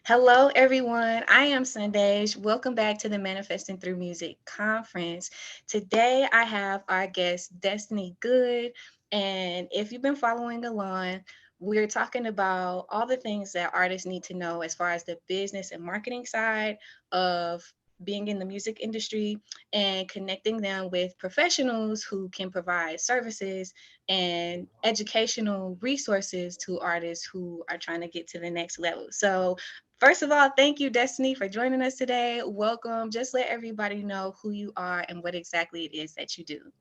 Hello, everyone. I am Sundej. Welcome back to the Manifesting Through Music Conference. Today, I have our guest, Destiny Good. And if you've been following along, we're talking about all the things that artists need to know as far as the business and marketing side of being in the music industry and connecting them with professionals who can provide services and educational resources to artists who are trying to get to the next level. So, first of all, thank you, Destiny, for joining us today. Welcome. Just let everybody know who you are and what exactly it is that you do.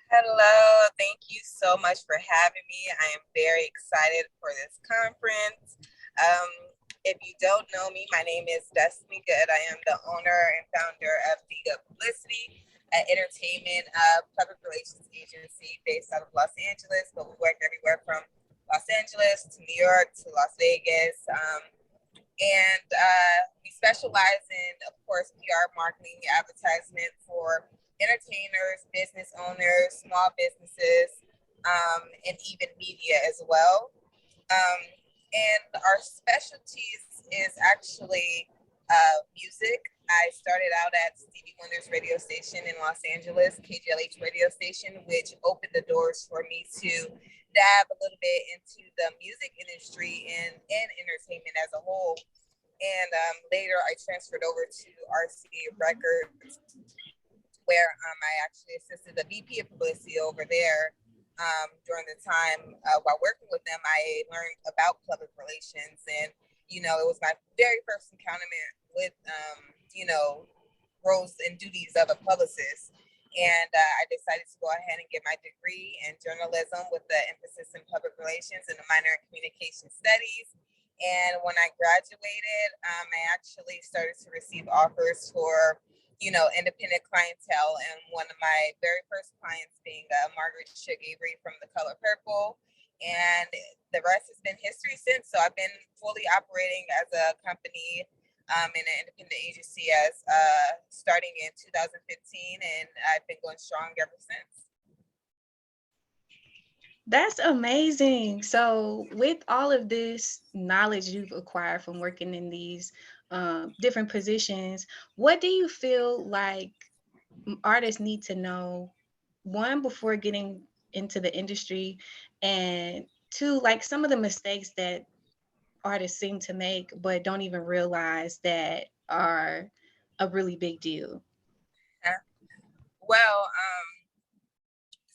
Hello, thank you so much for having me. I am very excited for this conference. If you don't know me, my name is Destiny Good. I am the owner and founder of DGood Publicity, an entertainment public relations agency based out of Los Angeles, but we work everywhere from Los Angeles to New York to Las Vegas. We specialize in, of course, PR marketing, advertisement for entertainers, business owners, small businesses, and even media as well. And our specialties is actually music. I started out at Stevie Wonder's radio station in Los Angeles, KJLH radio station, which opened the doors for me to dab a little bit into the music industry and entertainment as a whole. And later I transferred over to RCA Records, where I actually assisted the VP of publicity over there. During the time while working with them, I learned about public relations, and it was my very first encounter with roles and duties of a publicist. And I decided to go ahead and get my degree in journalism with the emphasis in public relations and a minor in communication studies. And when I graduated, I actually started to receive offers for independent clientele, and one of my very first clients being Margaret Suge Avery from The Color Purple, and the rest has been history since. So I've been fully operating as a company in an independent agency as starting in 2015, and I've been going strong ever since. That's amazing. So, with all of this knowledge you've acquired from working in these different positions, what do you feel like artists need to know, one, before getting into the industry, and two, like some of the mistakes that artists seem to make but don't even realize that are a really big deal? Uh, Well,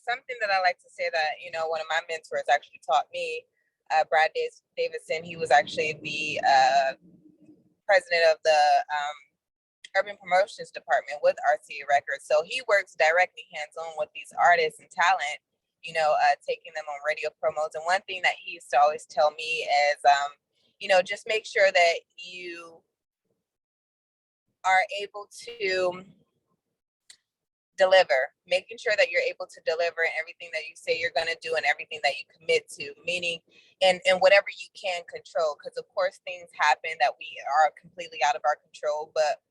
something that I like to say that, one of my mentors actually taught me, Brad Davidson, he was actually the president of the urban promotions department with RCA Records. So he works directly hands-on with these artists and talent, taking them on radio promos. And one thing that he used to always tell me is, just make sure that you are able to deliver, making sure that you're able to deliver everything that you say you're going to do and everything that you commit to, meaning and whatever you can control, because of course things happen that we are completely out of our control, but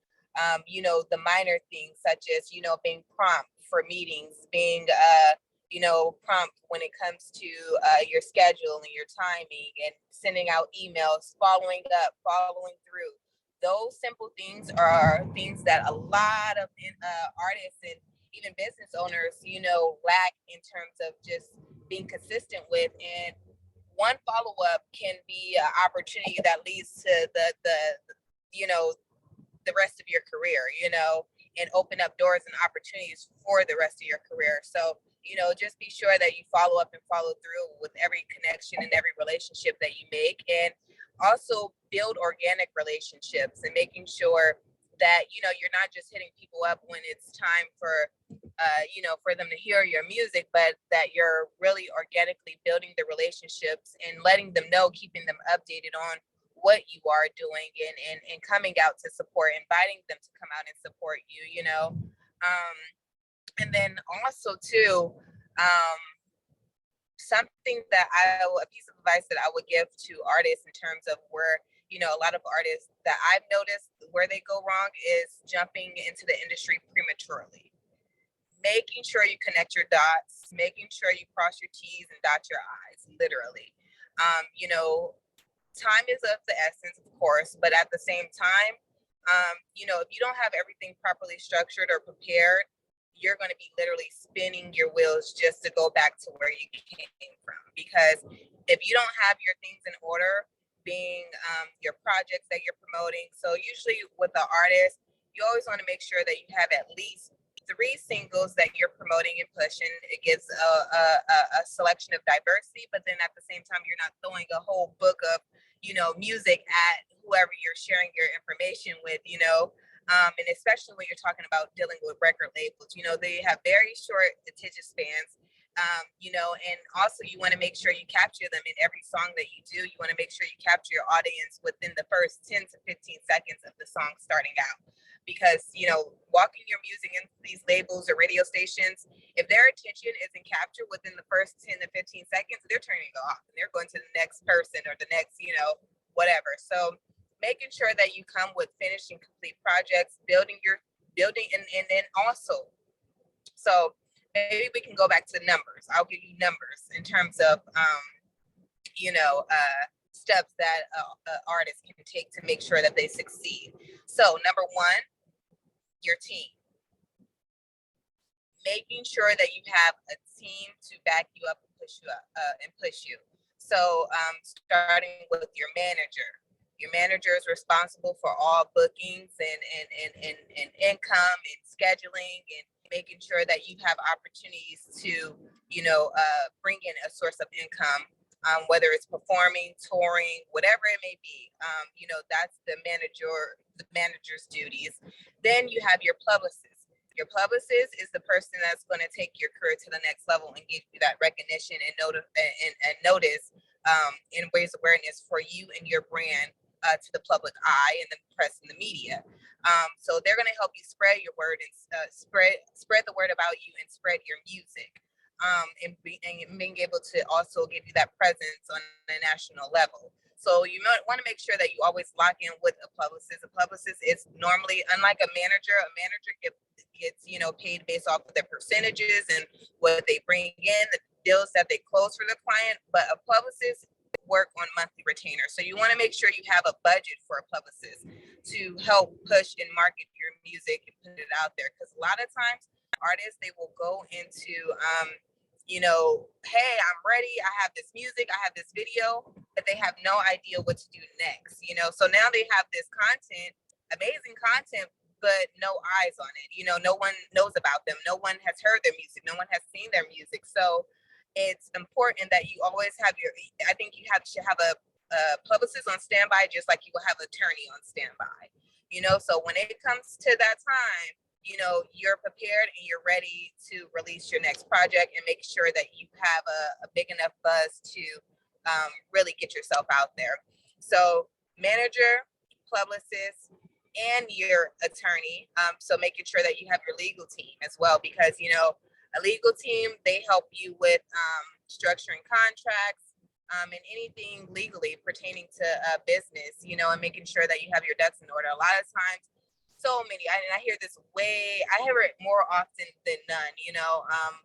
the minor things such as being prompt for meetings, being prompt when it comes to your schedule and your timing, and sending out emails, following up, following through. Those simple things are things that a lot of artists and even business owners, lack in terms of just being consistent with. And one follow up can be an opportunity that leads to the rest of your career, and open up doors and opportunities for the rest of your career. So, just be sure that you follow up and follow through with every connection and every relationship that you make, and also build organic relationships and making sure that, you're not just hitting people up when it's time for, for them to hear your music, but that you're really organically building the relationships and letting them know, keeping them updated on what you are doing, and coming out to support, inviting them to come out and support you, and then also too, something that a piece of advice that I would give to artists in terms of where, a lot of artists that I've noticed where they go wrong is jumping into the industry prematurely. Making sure you connect your dots, making sure you cross your T's and dot your I's, literally. time is of the essence, of course, but at the same time, if you don't have everything properly structured or prepared, you're going to be literally spinning your wheels just to go back to where you came from. Because if you don't have your things in order, being your projects that you're promoting, so usually with the artist, you always want to make sure that you have at least 3 singles that you're promoting and pushing. It gives a selection of diversity, but then at the same time, you're not throwing a whole book of music at whoever you're sharing your information with, and especially when you're talking about dealing with record labels, they have very short attention spans, and also you want to make sure you capture them in every song that you do. You want to make sure you capture your audience within the first 10 to 15 seconds of the song starting out. Because, walking your music into these labels or radio stations, if their attention isn't captured within the first 10 to 15 seconds, they're turning it off and they're going to the next person or the next, whatever. So making sure that you come with finished and complete projects, building and then also, so maybe we can go back to the numbers. I'll give you numbers in terms of, steps that artists can take to make sure that they succeed. So number one, your team. Making sure that you have a team to back you up and push you. So starting with your manager. Your manager is responsible for all bookings and income and scheduling and making sure that you have opportunities to, bring in a source of income, whether it's performing, touring, whatever it may be. That's the manager's duties. Then you have your publicist. Your publicist is the person that's going to take your career to the next level and give you that recognition and notice and raise awareness for you and your brand to the public eye and the press and the media. So they're going to help you spread your word and spread the word about you and spread your music. And being able to also give you that presence on a national level. So you want to make sure that you always lock in with a publicist. A publicist is normally, unlike a manager gets paid based off of their percentages and what they bring in, the deals that they close for the client. But a publicist work on monthly retainers. So you want to make sure you have a budget for a publicist to help push and market your music and put it out there. Because a lot of times artists, they will go into hey, I'm ready, I have this music, I have this video, but they have no idea what to do next. So now they have this content, amazing content, but no eyes on it. No one knows about them, no one has heard their music, no one has seen their music. So it's important that you always have I think you should have a publicist on standby, just like you will have an attorney on standby. So when it comes to that time, you're prepared and you're ready to release your next project and make sure that you have a big enough buzz to really get yourself out there. So manager, publicist, and your attorney. So making sure that you have your legal team as well, because, a legal team, they help you with structuring contracts and anything legally pertaining to business, and making sure that you have your ducks in order. A lot of times, so many, I hear this I hear it more often than none,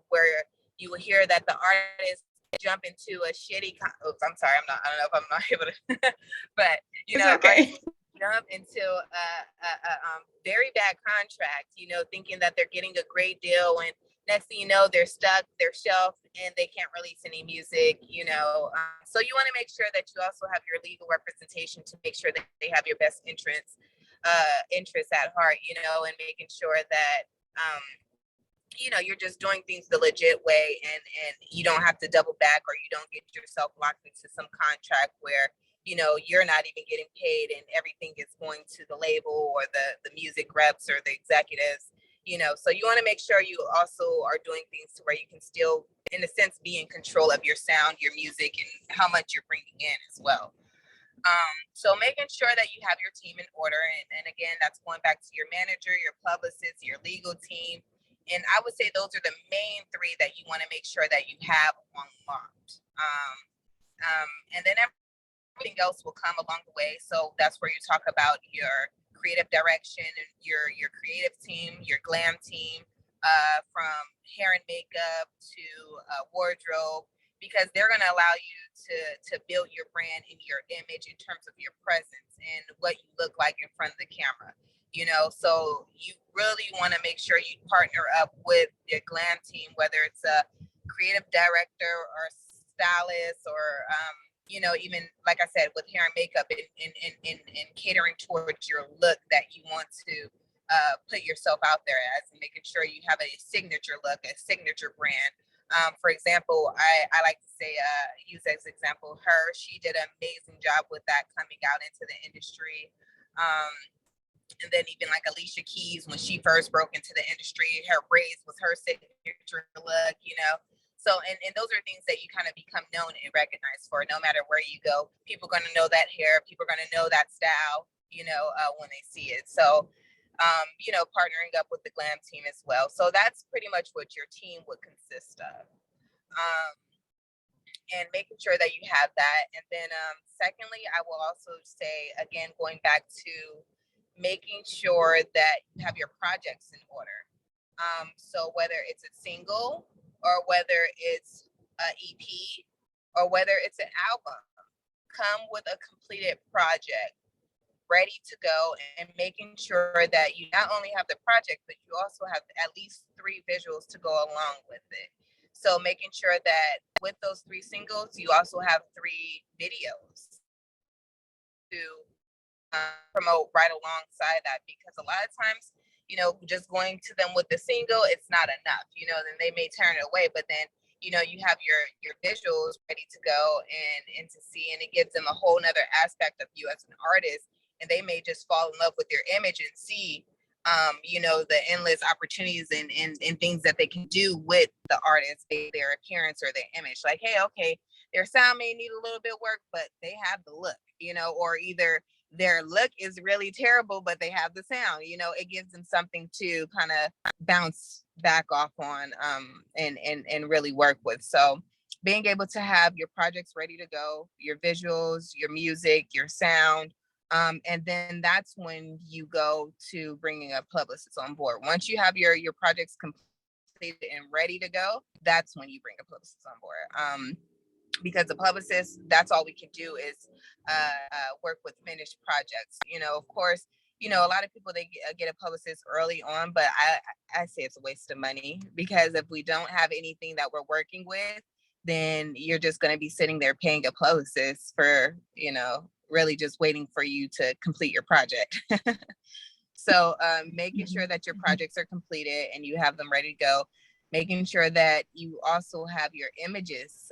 where you will hear that the artist jump into a shitty, I'm sorry, I don't know if I'm not able to, but, Okay. jump into a very bad contract, thinking that they're getting a great deal, and next thing you know, they're stuck, they're shelved, and they can't release any music, so you want to make sure that you also have your legal representation to make sure that they have your best interests at heart, and making sure that you're just doing things the legit way, and you don't have to double back, or you don't get yourself locked into some contract where you're not even getting paid and everything is going to the label or the music reps or the executives. So you want to make sure you also are doing things to where you can still, in a sense, be in control of your sound, your music, and how much you're bringing in as well. So making sure that you have your team in order. And again, that's going back to your manager, your publicist, your legal team. And I would say those are the main 3 that you want to make sure that you have unlocked. And then everything else will come along the way. So that's where you talk about your creative direction and your creative team, your glam team, from hair and makeup to wardrobe, because they're going to allow you to build your brand and your image in terms of your presence and what you look like in front of the camera. So you really want to make sure you partner up with your glam team, whether it's a creative director or stylist or even like I said, with hair and makeup and catering towards your look that you want to put yourself out there as, and making sure you have a signature look, a signature brand. For example, I like to say, use as example, she did an amazing job with that coming out into the industry. And then even like Alicia Keys, when she first broke into the industry, her braids was her signature look, So, and those are things that you kind of become known and recognized for. No matter where you go, people are going to know that hair, people are going to know that style, when they see it. So, partnering up with the glam team as well. So that's pretty much what your team would consist of. And making sure that you have that. And then secondly, I will also say, again, going back to making sure that you have your projects in order. So whether it's a single or whether it's an EP or whether it's an album, come with a completed project ready to go, and making sure that you not only have the project, but you also have at least 3 visuals to go along with it. So making sure that with those 3 singles, you also have 3 videos to promote right alongside that, because a lot of times, just going to them with the single, it's not enough, then they may turn it away, but then, you have your visuals ready to go and to see, and it gives them a whole nother aspect of you as an artist, and they may just fall in love with your image and see, the endless opportunities and things that they can do with the artist, their appearance or their image. Like, hey, okay, their sound may need a little bit of work, but they have the look, or either their look is really terrible, but they have the sound, it gives them something to kind of bounce back off on, and really work with. So being able to have your projects ready to go, your visuals, your music, your sound, and then that's when you go to bringing a publicist on board. Once you have your projects completed and ready to go, that's when you bring a publicist on board. Because the publicist, that's all we can do is work with finished projects. Of course, a lot of people, they get a publicist early on, but I say it's a waste of money, because if we don't have anything that we're working with, then you're just going to be sitting there paying a publicist for, really just waiting for you to complete your project. So making sure that your projects are completed and you have them ready to go, making sure that you also have your images.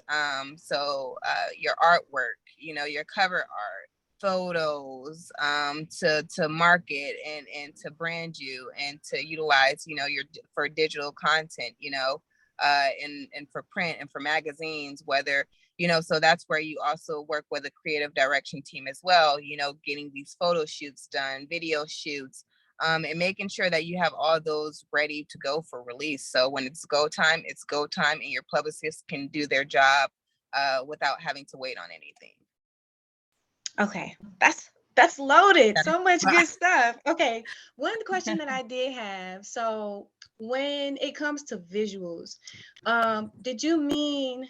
So your artwork, your cover art, photos, to market and to brand you and to utilize, for digital content, and for print and for magazines, whether, so that's where you also work with a creative direction team as well, getting these photo shoots done, video shoots, and making sure that you have all those ready to go for release. So when it's go time, and your publicists can do their job without having to wait on anything. Okay, that's loaded. So much good stuff. Okay, one question that I did have. So when it comes to visuals, did you mean,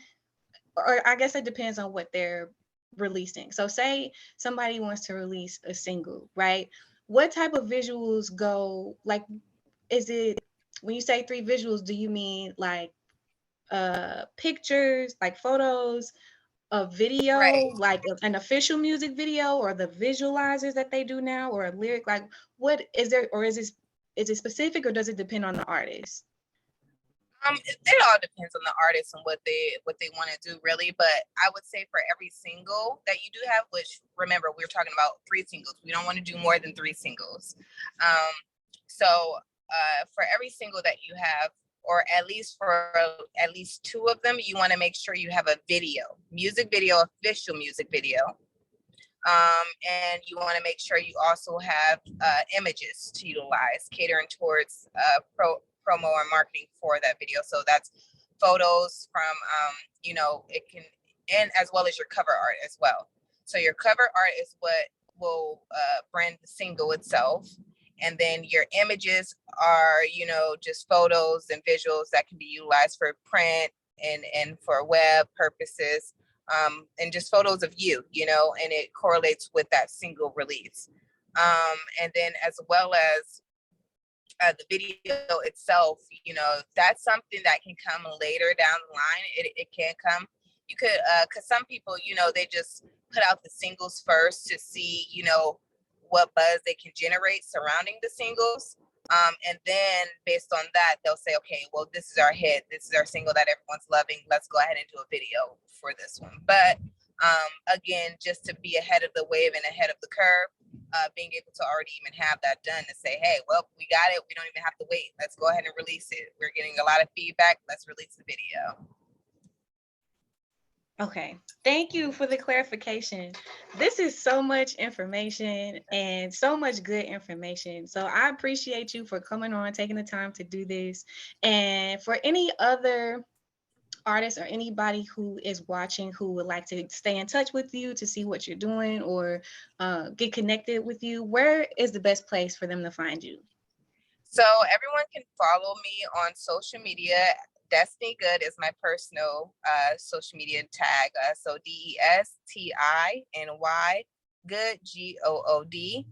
or I guess it depends on what they're releasing. So say somebody wants to release a single, right? What type of visuals go, like, is it, when you say 3 visuals, do you mean like pictures, like photos, a video, Right. like an official music video, or the visualizers that they do now, or a lyric? Like, what is there, or is it specific, or does it depend on the artist? It all depends on the artist and what they want to do, really. But I would say for every single that you do have, which, remember, we're talking about 3 singles. We don't want to do more than 3 singles. So for every single that you have, or at least for at least 2 of them, you want to make sure you have a music video, official music video. And you want to make sure you also have images to utilize, catering towards promo or marketing for that video. So that's photos from, it can, and as well as your cover art as well. So your cover art is what will brand the single itself. And then your images are, just photos and visuals that can be utilized for print, and for web purposes, and just photos of you, and it correlates with that single release. And then as well as the video itself, that's something that can come later down the line. It can come. You could, because some people, they just put out the singles first to see, what buzz they can generate surrounding the singles. And then based on that, they'll say, okay, well, this is our hit. This is our single that everyone's loving. Let's go ahead and do a video for this one. But again, just to be ahead of the wave and ahead of the curve, being able to already even have that done to say, hey, well, we got it. We don't even have to wait. Let's go ahead and release it. We're getting a lot of feedback. Let's release the video. Okay, thank you for the clarification. This is so much information and so much good information. So I appreciate you for coming on, taking the time to do this. And for any other artists or anybody who is watching who would like to stay in touch with you to see what you're doing or get connected with you, where is the best place for them to find you? So everyone can follow me on social media. Destiny Good is my personal social media tag. So DESTINY Good GOOD.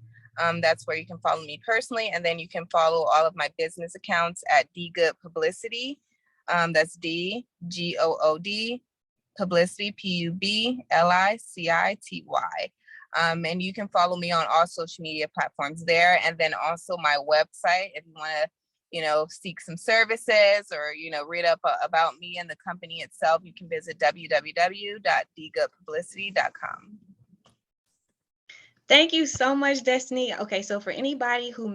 That's where you can follow me personally, and then you can follow all of my business accounts at DGood Publicity. That's DGood Publicity, PUBLICITY. And you can follow me on all social media platforms there. And then also my website, if you want to, seek some services or, read up about me and the company itself, you can visit www.dgoodpublicity.com. Thank you so much, Destiny. Okay, so for anybody who